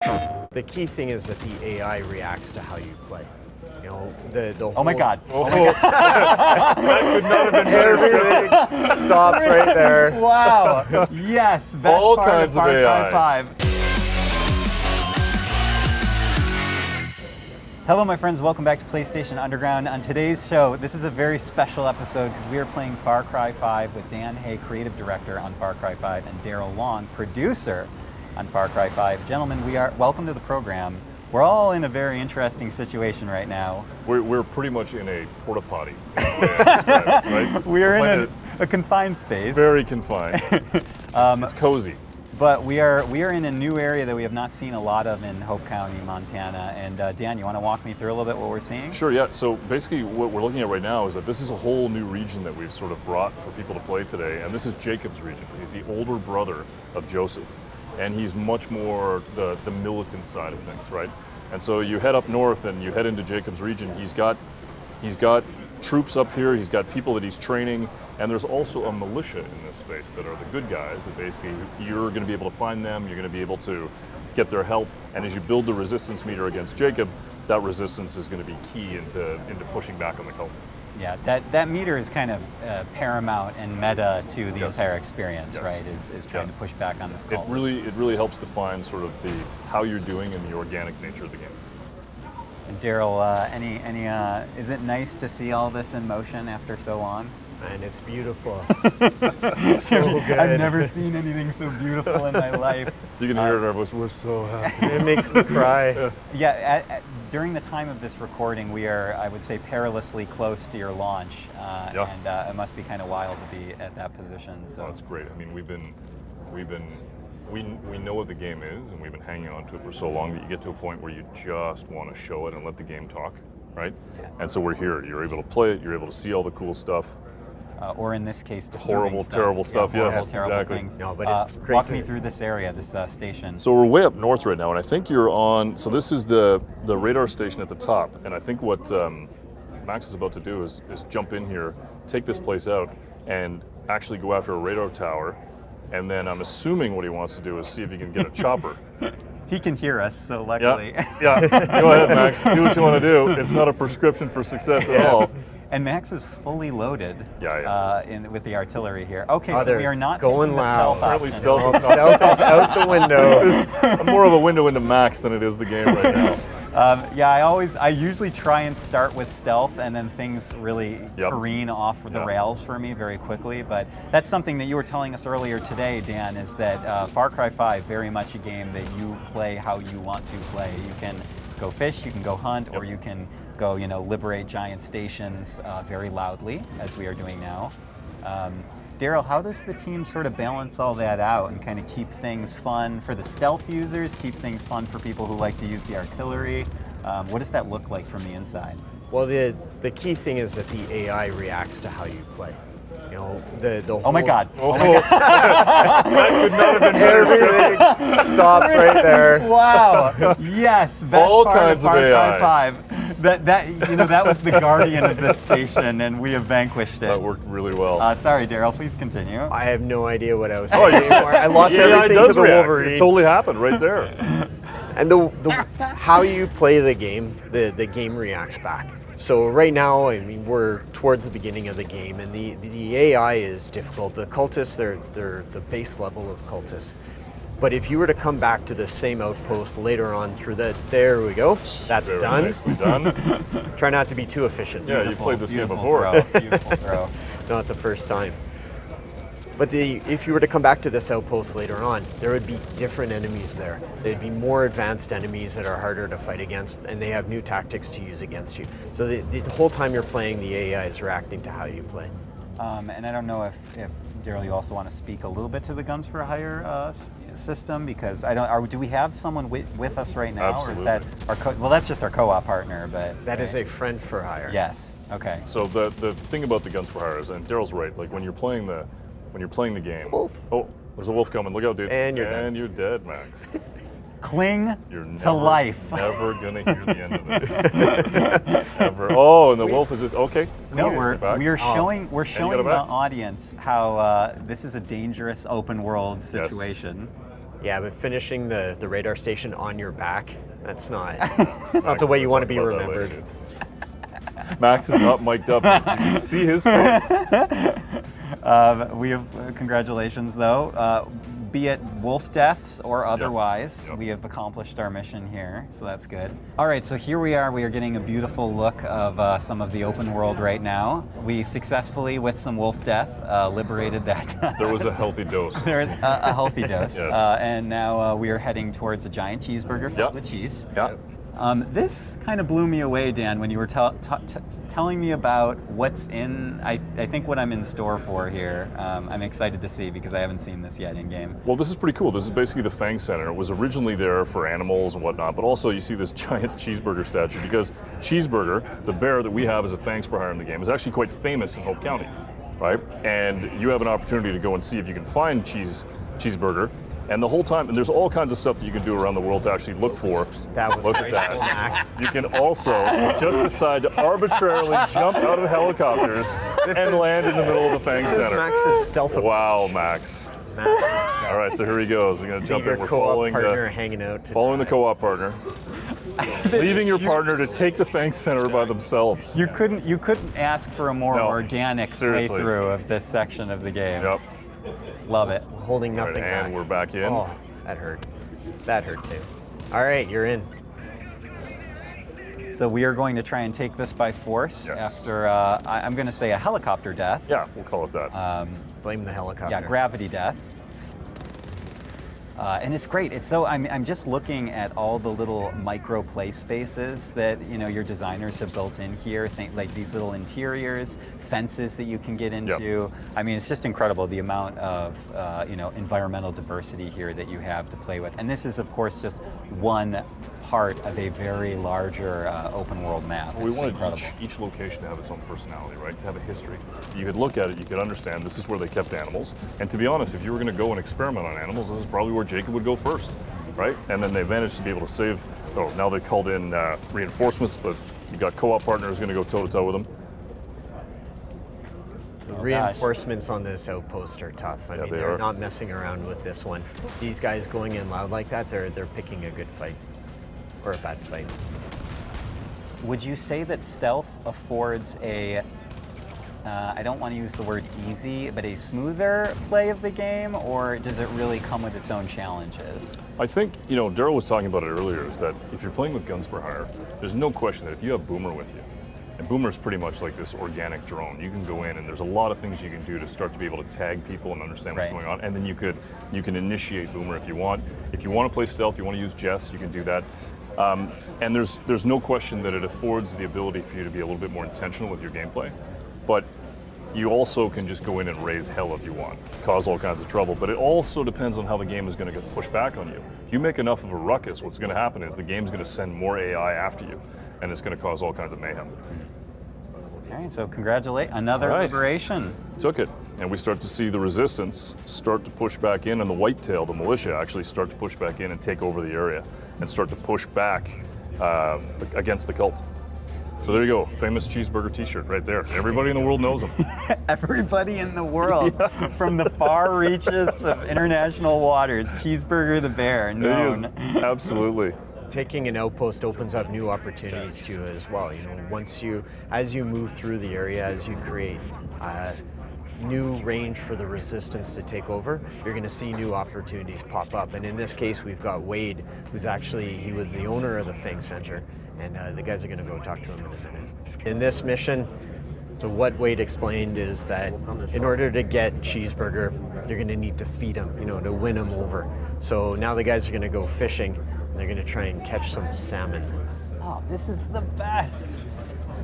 The key thing is that the AI reacts to how you play. You know, the whole... Oh my God. That could not have been better. Everything stops right there. Wow. Yes. Best All part kinds of of Far Cry AI. 5. Hello, my friends. Welcome back to PlayStation Underground. On today's show, this is a very special episode because we are playing Far Cry 5 with Dan Hay, creative director on Far Cry 5, and Daryl Long, producer on Far Cry 5. Gentlemen, welcome to the program. We're all in a very interesting situation right now. We're pretty much in a porta potty, right? We're in a confined space. Very confined. It's cozy. But we are in a new area that we have not seen a lot of in Hope County, Montana. And Dan, you want to walk me through a little bit what we're seeing? Sure, yeah. So basically what we're looking at right now is that this is a whole new region that we've sort of brought for people to play today. And this is Jacob's region. He's the older brother of Joseph. And he's much more the militant side of things, right? And so you head up north and you head into Jacob's region. He's got troops up here, he's got people that he's training, and there's also a militia in this space that are the good guys that basically you're going to be able to find them, you're going to be able to get their help, and as you build the resistance meter against Jacob, that resistance is going to be key into pushing back on the cult. Yeah, that meter is kind of paramount and meta to the entire experience, right? Is trying to push back on this cult. It really helps define sort of the how you're doing and the organic nature of the game. And Daryl, is it nice to see all this in motion after so long? Man, it's beautiful. So good. I've never seen anything so beautiful in my life. You can hear it in our voice. We're so happy. It makes me cry. Yeah, during the time of this recording, we are, I would say, perilously close to your launch, and it must be kind of wild to be at that position. So that's great. I mean, we know what the game is, and we've been hanging on to it for so long that you get to a point where you just want to show it and let the game talk, right? Yeah. And so we're here. You're able to play it. You're able to see all the cool stuff. Or in this case, horrible, terrible stuff. Yeah, yes, terrible exactly. Things. No, but it's great. Walk me through this area, this station. So we're way up north right now, and I think you're on. So this is the radar station at the top, and I think what Max is about to do is jump in here, take this place out, and actually go after a radar tower. And then I'm assuming what he wants to do is see if he can get a chopper. He can hear us, so luckily. Yeah. Go ahead, Max. Do what you want to do. It's not a prescription for success at all. And Max is fully loaded with the artillery here. Okay, so we are not going taking the loud. stealth option. Stealth is out the window. This is more of a window into Max than it is the game right now. I usually try and start with stealth, and then things really careen off the rails for me very quickly. But that's something that you were telling us earlier today, Dan, is that Far Cry 5 very much a game that you play how you want to play. You can go fish, you can go hunt, or you can go, liberate giant stations very loudly, as we are doing now. Daryl, how does the team sort of balance all that out and kind of keep things fun for the stealth users, keep things fun for people who like to use the artillery? What does that look like from the inside? Well, the key thing is that the AI reacts to how you play. You know, the whole... Oh my God. That could not have been better. Everything stops right there. Wow. Yes. Best all part kinds of Far of Cry AI. 5. That was the guardian of this station, and we have vanquished it. That worked really well. Sorry, Daryl. Please continue. I have no idea what I was saying anymore. I lost everything AI to the react. Wolverine. It totally happened right there. And the how you play the game, the game reacts back. So right now, I mean, we're towards the beginning of the game, and the AI is difficult. The cultists, they're the base level of cultists. But if you were to come back to the same outpost later on through there we go. That's Very done. nicely done. Try not to be too efficient. Yeah, you played this game before. Beautiful throw. Not the first time. But if you were to come back to this outpost later on, there would be different enemies there. There'd be more advanced enemies that are harder to fight against, and they have new tactics to use against you. So the whole time you're playing, the AI is reacting to how you play. And I don't know if Daryl, you also want to speak a little bit to the Guns for Hire system, because do we have someone with us right now, Absolutely. or is that well, that's just our co-op partner, but That is a friend for hire. Yes. Okay. So the thing about the Guns for Hire is, and Daryl's right, like when you're playing the game. Wolf. Oh, there's a wolf coming. Look out, dude. And you're dead, Max. Cling You're to life. Never gonna hear the end of it. Ever. Oh, and the wolf is just okay. No, cool. we're showing the back. audience how this is a dangerous open world situation. Yeah, but finishing the radar station on your back, that's not, it's not the way you want to be remembered. Max is not mic'd up. You can see his face. We have congratulations, though. Be it wolf deaths or otherwise, Yep. we have accomplished our mission here, so that's good. All right, so here we are. We are getting a beautiful look of some of the open world right now. We successfully, with some wolf death, liberated that. There was a healthy dose. There, a healthy dose. Yes. And now we are heading towards a giant cheeseburger filled with cheese. Yeah. This kind of blew me away, Dan, when you were telling me about what's in, I think what I'm in store for here. I'm excited to see because I haven't seen this yet in game. Well, this is pretty cool. This is basically the Fang Center. It was originally there for animals and whatnot, but also you see this giant cheeseburger statue because Cheeseburger, the bear that we have as a Fangs for Hire in the game, is actually quite famous in Hope County, right? And you have an opportunity to go and see if you can find Cheeseburger. And the whole time, and there's all kinds of stuff that you can do around the world to actually look for. That was Look at graceful, that. Max. You can also just decide to arbitrarily jump out of helicopters and land in the middle of the Fang This is Center. Max's stealth approach. Wow, Max. All right, so here he goes. I'm going to jump Your in. We're co-op following partner the, hanging out. following the co-op partner. Leaving your partner to take the Fang Center by themselves. You couldn't ask for a more No, organic seriously. playthrough of this section of the game. Yep. Love it. Holding All right, nothing and back. we're back in. Oh, that hurt. That hurt too. All right, you're in. So we are going to try and take this by force Yes. after, I'm going to say a helicopter death. Yeah, we'll call it that. Blame the helicopter. Yeah, gravity death. And it's great. It's so I'm just looking at all the little micro play spaces that your designers have built in here. Think like these little interiors, fences that you can get into. I mean, it's just incredible the amount of environmental diversity here that you have to play with. And this is, of course, just one part of a very larger open world map. We It's wanted incredible. each location to have its own personality, right? To have a history. You could look at it, you could understand this is where they kept animals. And to be honest, if you were going to go and experiment on animals, this is probably where Jacob would go first, right? And then they managed to be able to save. Oh, now they called in reinforcements, but you got co-op partners going to go toe-to-toe with them. The reinforcements on this outpost are tough. I mean, they they're are. not messing around with this one. These guys going in loud like that, they're picking a good fight or a bad fight. Would you say that stealth affords a, I don't want to use the word easy, but a smoother play of the game, or does it really come with its own challenges? I think, Daryl was talking about it earlier, is that if you're playing with Guns for Hire, there's no question that if you have Boomer with you, and Boomer's pretty much like this organic drone, you can go in and there's a lot of things you can do to start to be able to tag people and understand what's going on, and then you can initiate Boomer if you want. If you want to play stealth, you want to use Jess, you can do that. And there's no question that it affords the ability for you to be a little bit more intentional with your gameplay, but you also can just go in and raise hell if you want, cause all kinds of trouble. But it also depends on how the game is going to get pushed back on you. If you make enough of a ruckus, what's going to happen is the game's going to send more AI after you, and it's going to cause all kinds of mayhem. All right, so congratulate another liberation. Took it, and we start to see the resistance start to push back in, and the whitetail, the militia, actually start to push back in and take over the area and start to push back against the cult. So there you go, famous Cheeseburger t-shirt right there. Everybody in the world knows him. Everybody in the world, from the far reaches of international waters, Cheeseburger the bear, known. Absolutely. Taking an outpost opens up new opportunities to you as well. As you move through the area, as you create new range for the resistance to take over, you're going to see new opportunities pop up. And in this case, we've got Wade, he was the owner of the Fang Center, and the guys are going to go talk to him in a minute. In this mission, so what Wade explained is that in order to get Cheeseburger, you're going to need to feed him, to win him over. So now the guys are going to go fishing. They're going to try and catch some salmon. Oh, this is the best.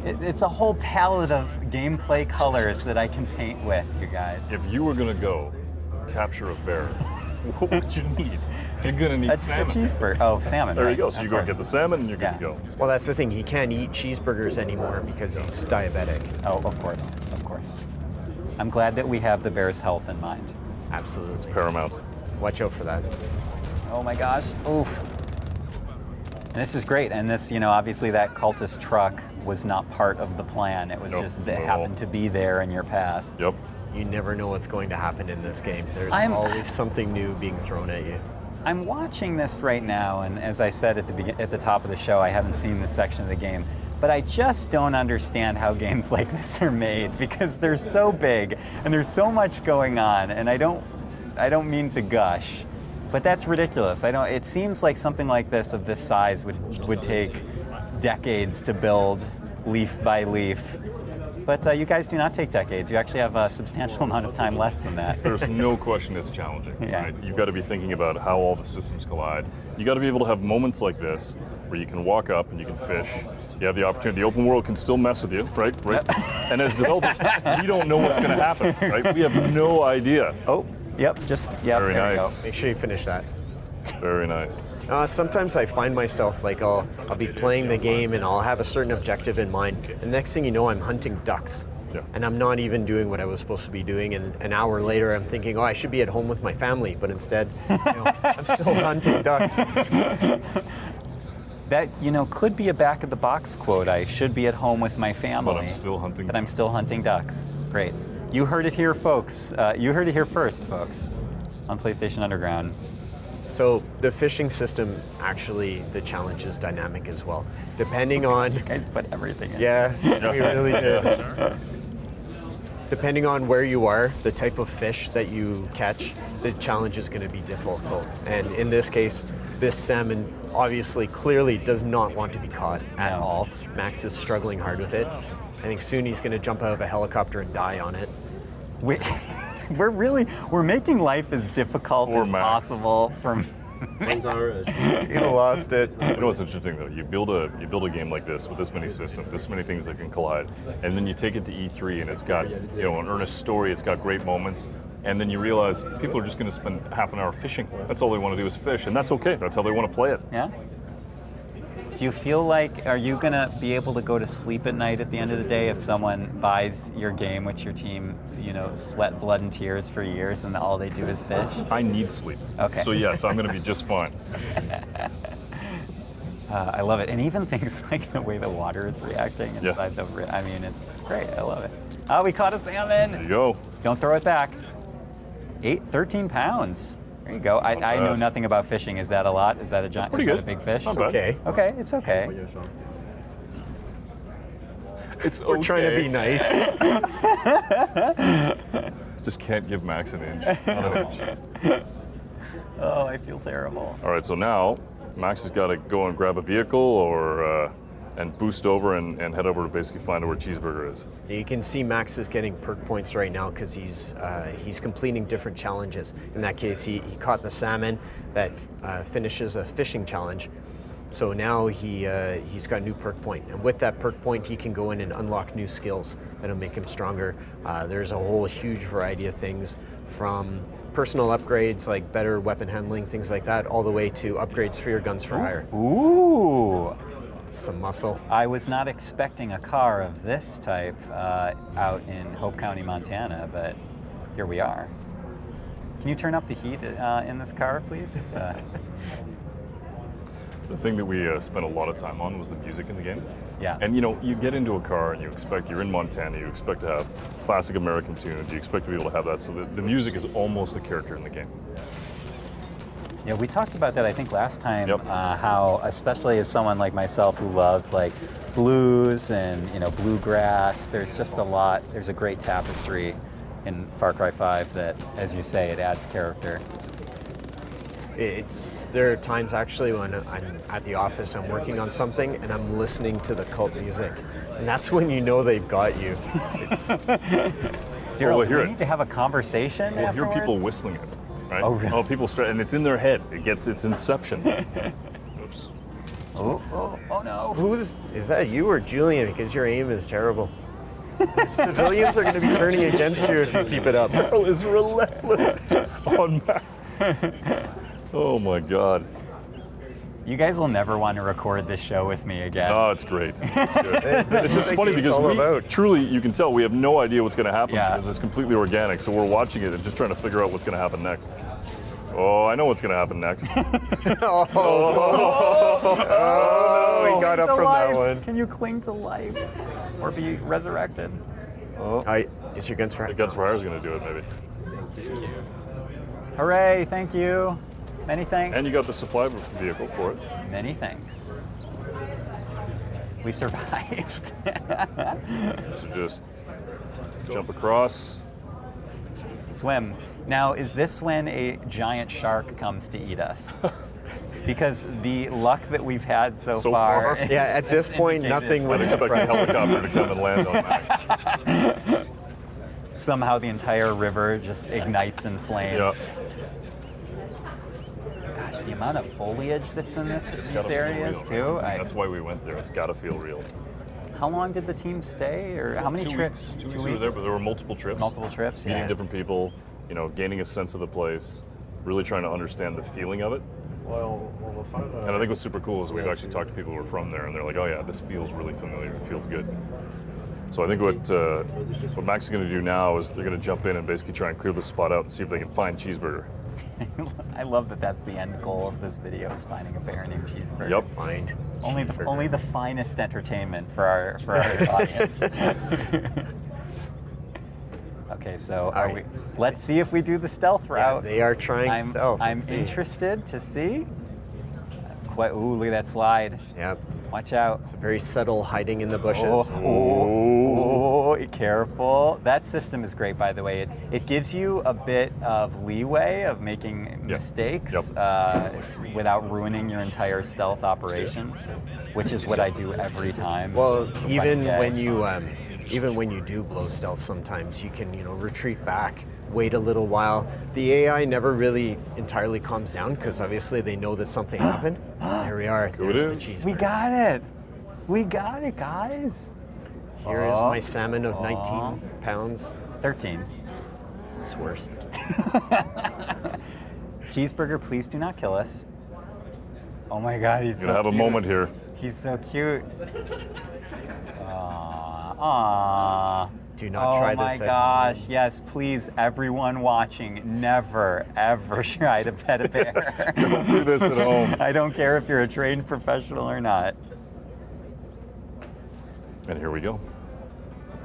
It's a whole palette of gameplay colors that I can paint with, you guys. If you were going to go capture a bear, what would you need? You're going to need salmon. A cheeseburger. Oh, salmon. There right. you go. So you go and get the salmon and you're good to go. Well, that's the thing. He can't eat cheeseburgers anymore because he's diabetic. Oh, of course. Of course. I'm glad that we have the bear's health in mind. Absolutely. It's paramount. Watch out for that. Oh my gosh. Oof. And this is great. And this, obviously that cultist truck was not part of the plan. It was just that it happened to be there in your path. Yep. You never know what's going to happen in this game. There's always something new being thrown at you. I'm watching this right now, and as I said at the top of the show, I haven't seen this section of the game, but I just don't understand how games like this are made, because they're so big and there's so much going on, and I don't mean to gush, but that's ridiculous. It seems like something like this of this size would take decades to build, leaf by leaf. But you guys do not take decades. You actually have a substantial amount of time less than that. There's no question it's challenging. Yeah. Right? You've got to be thinking about how all the systems collide. You got to be able to have moments like this where you can walk up and you can fish. You have the opportunity. The open world can still mess with you, right? And as developers, we don't know what's going to happen, right? We have no idea. Oh, yep, Very nice. Make sure you finish that. Very nice. Sometimes I find myself like I'll be playing the game and I'll have a certain objective in mind, and next thing you know, I'm hunting ducks. Yeah. And I'm not even doing what I was supposed to be doing, and an hour later I'm thinking, oh, I should be at home with my family, but instead, I'm still hunting ducks. That, could be a back of the box quote. I should be at home with my family. But I'm still hunting But I'm still hunting ducks. Great. You heard it here, folks. You heard it here first, folks, on PlayStation Underground. So the fishing system, actually, the challenge is dynamic as well. Depending on... You guys put everything in. Yeah, we really did. Depending on where you are, the type of fish that you catch, the challenge is going to be difficult. And in this case, this salmon obviously clearly does not want to be caught at all. Max is struggling hard with it. I think soon he's going to jump out of a helicopter and die on it. We're making life as difficult Poor as Max. possible from... You lost it. You know what's interesting though? You build a game like this with this many systems, this many things that can collide, and then you take it to E3 and it's got an earnest story, it's got great moments, and then you realize people are just going to spend half an hour fishing. That's all they want to do is fish, and that's okay. That's how they want to play it. Yeah? Do you feel like, are you going to be able to go to sleep at night at the end of the day if someone buys your game, which your team, sweat, blood, and tears for years, and all they do is fish? I need sleep. Okay. So yes, I'm going to be just fine. I love it. And even things like the way the water is reacting inside it's great. I love it. Oh, we caught a salmon. There you go. Don't throw it back. 13 pounds. There you go. I know nothing about fishing. Is that a lot? Is that a giant? Is that a big fish? Not bad. Okay. Okay, it's okay. We're trying to be nice. Just can't give Max an inch. Not an inch. Oh, I feel terrible. All right, so now Max has got to go and grab a vehicle and boost over and head over to basically find out where Cheeseburger is. You can see Max is getting perk points right now because he's completing different challenges. In that case, he caught the salmon that finishes a fishing challenge. So now he's got a new perk point, and with that perk point, he can go in and unlock new skills that'll make him stronger. There's a whole huge variety of things, from personal upgrades like better weapon handling, things like that, all the way to upgrades for your guns for hire. Ooh. Some muscle. I was not expecting a car of this type out in Hope County, Montana, but here we are. Can you turn up the heat in this car, please? It's, The thing that we spent a lot of time on was the music in the game. Yeah. And you get into a car and you're in Montana, you expect to have classic American tunes, you expect to be able to have that, so the music is almost a character in the game. Yeah, we talked about that, I think, last time, Yep. how, especially as someone like myself who loves like blues and bluegrass, there's just a lot, there's a great tapestry in Far Cry 5 that, as you say, it adds character. There are times actually when I'm at the office, I'm working on something, and I'm listening to the cult music, and that's when you know they've got you. Daryl, we'll do hear we it. need to have a conversation We'll hear afterwards? people whistling it, right? Oh, really? people and it's in their head. It's Inception. Oh no. Is that you or Julian? Because your aim is terrible. Civilians are going to be turning against you if you keep it up. Daryl is relentless on Max. Oh my God. You guys will never want to record this show with me again. Oh, it's great. It's good. It's just what funny the game's because all we about. truly, you can tell we have no idea what's going to happen Yeah. because it's completely organic. So we're watching it and just trying to figure out what's going to happen next. Oh, I know what's going to happen next. Oh, he got He's up from that alive. one. Can you cling to life or be resurrected? Oh. Is your guns for The Guns for Hire is going to do it, maybe. Hooray, thank you. Many thanks. And you got the supply vehicle for it. Many thanks. We survived. So just jump across. Swim. Now, is this when a giant shark comes to eat us? Because the luck that we've had so far. Yeah, at this point, nothing would I'd expect a surprise me. helicopter to come and land on Max. Somehow the entire river just ignites in flames. Gosh, the amount of foliage that's in these areas too. That's why we went there. It's got to feel real. How long did the team stay, or how many trips? 2 weeks we were there, but there were multiple trips. Multiple trips, Meeting yeah. different people, gaining a sense of the place, really trying to understand the feeling of it. And I think what's super cool is we've actually talked to people who are from there, and they're like, "Oh yeah, this feels really familiar. It feels good." So I think what Max is going to do now is they're going to jump in and basically try and clear the spot out and see if they can find Cheeseburger. I love that that's the end goal of this video, is finding a bear named Cheeseburger. Yep. Find Only the finest entertainment for our audience. Okay, so let's see if we do the stealth route. Yeah, they are trying stealth. I'm Let's see. interested to see. Ooh, look at that slide. Yep. Watch out. It's very subtle, hiding in the bushes. Oh, careful. That system is great, by the way. It gives you a bit of leeway of making mistakes it's without ruining your entire stealth operation, which is what I do every time. Well, even when you do blow stealth, sometimes you can retreat back, wait a little while. The AI never really entirely calms down because obviously they know that something happened. There we are. There's the cheeseburger. We got it. We got it, guys. Here is my salmon of 19 pounds. 13. It's worse. Cheeseburger, please do not kill us. Oh my God, he's so You're going to have a moment here. He's so cute. Aww. Do not try Oh my this. gosh, yes, please, everyone watching, never, ever try to pet a bear. Don't do this at home. I don't care if you're a trained professional or not. And here we go.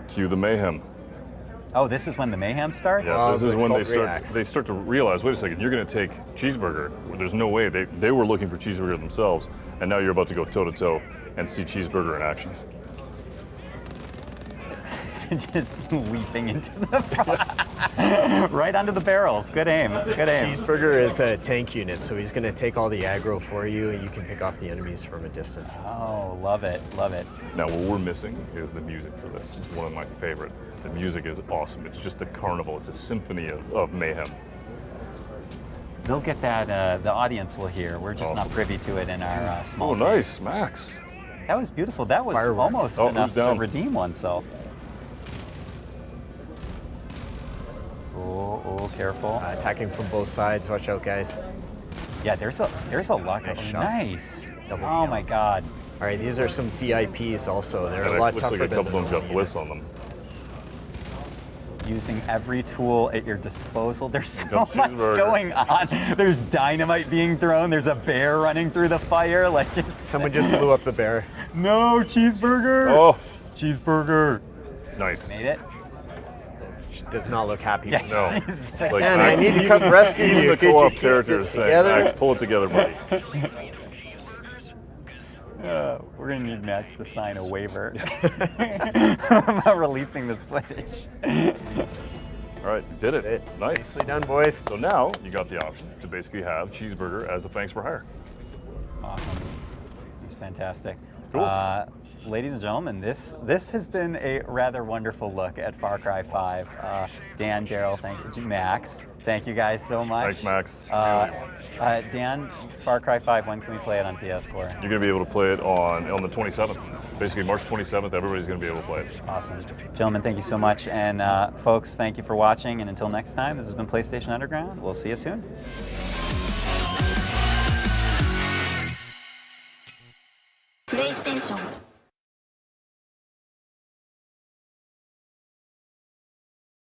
Cue the mayhem. Oh, this is when the mayhem starts? Yeah, this is when they cult reacts. start to realize, wait a second, you're going to take Cheeseburger. There's no way. They were looking for Cheeseburger themselves, and now you're about to go toe-to-toe and see Cheeseburger in action. Just leaping into the front. Right onto the barrels. Good aim. Good aim. Cheeseburger is a tank unit, so he's going to take all the aggro for you, and you can pick off the enemies from a distance. Oh, love it. Love it. Now, what we're missing is the music for this. It's one of my favorite. The music is awesome. It's just a carnival. It's a symphony of mayhem. They'll get that, the audience will hear. We're just not privy to it in our small Oh, nice, Max. That was beautiful. That was Fireworks. almost Oh, enough who's down? to redeem oneself. Oh, careful. Attacking from both sides. Watch out, guys. Yeah, there's a lot. Nice Of, shot. nice. Double Oh kill. my God. All right, these are some VIPs also. They're And a it lot looks tougher like a than couple of the them got normal bliss units. on them. Using every tool at your disposal. There's so comes much Cheeseburger. going on. There's dynamite being thrown. There's a bear running through the fire. Like it's Someone just blew up the bear. no Cheeseburger. Oh, Cheeseburger. nice. Made it. She does not look happy. Yeah, with No. that. she's- Like, Man, I Max, need to even- come rescue even you. the Could you co-op keep character it is saying, together? Max, pull it together, buddy. We're gonna need Max to sign a waiver about releasing this footage. All right, you did it. That's it. Nice. Nicely done, boys. So now you got the option to basically have Cheeseburger as a thanks for hire. Awesome. It's fantastic. Cool. Ladies and gentlemen, this has been a rather wonderful look at Far Cry 5. Dan, Daryl, thank you, Max. Thank you guys so much. Thanks, Max. Dan, Far Cry 5, when can we play it on PS4? You're going to be able to play it on the 27th. Basically, March 27th, everybody's going to be able to play it. Awesome. Gentlemen, thank you so much. And folks, thank you for watching. And until next time, this has been PlayStation Underground. We'll see you soon. PlayStation